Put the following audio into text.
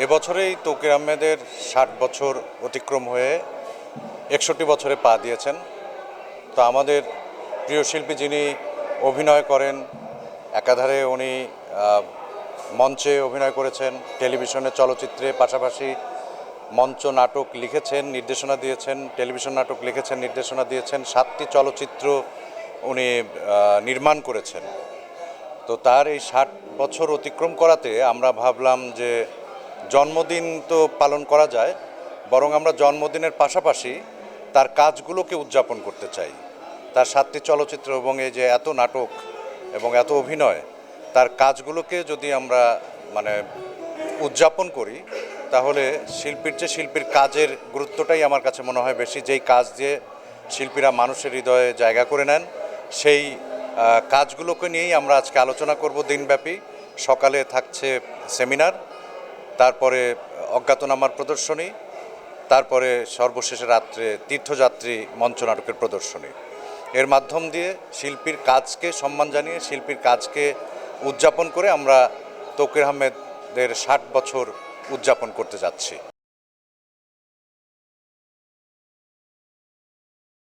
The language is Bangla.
এবছরেই তৌকির আহমেদের ৬০ বছর অতিক্রম হয়ে ৬১ বছরে পা দিয়েছেন। তো আমাদের প্রিয় শিল্পী যিনি অভিনয় করেন, একাধারে উনি মঞ্চে অভিনয় করেছেন, টেলিভিশনে চলচ্চিত্রে, পাশাপাশি মঞ্চ নাটক লিখেছেন, নির্দেশনা দিয়েছেন, টেলিভিশন নাটক লিখেছেন, নির্দেশনা দিয়েছেন, ৭টি চলচ্চিত্র উনি নির্মাণ করেছেন। তো তার এই ৬০ বছর অতিক্রম করাতে আমরা ভাবলাম যে জন্মদিন তো পালন করা যায়, বরং আমরা জন্মদিনের পাশাপাশি তার কাজগুলোকে উদযাপন করতে চাই। তার ৭টি চলচ্চিত্র এবং এই যে এত নাটক এবং এত অভিনয়, তার কাজগুলোকে যদি আমরা উদযাপন করি, তাহলে শিল্পীর চেয়ে শিল্পীর কাজের গুরুত্বটাই আমার কাছে মনে হয় বেশি। যেই কাজ দিয়ে শিল্পীরা মানুষের হৃদয়ে জায়গা করে নেন, সেই কাজগুলোকে নিয়েই আমরা আজকে আলোচনা করব দিনব্যাপী। সকালে থাকছে সেমিনার, তারপরে অজ্ঞাতনামার প্রদর্শনী, তারপরে সর্বশেষে রাত্রে তীর্থযাত্রী মঞ্চনাটকের প্রদর্শনী। এর মাধ্যম দিয়ে শিল্পীর কাজকে সম্মান জানিয়ে, শিল্পীর কাজকে উদযাপন করে আমরা তৌকির আহমেদের ৬০ বছর উদযাপন করতে যাচ্ছি।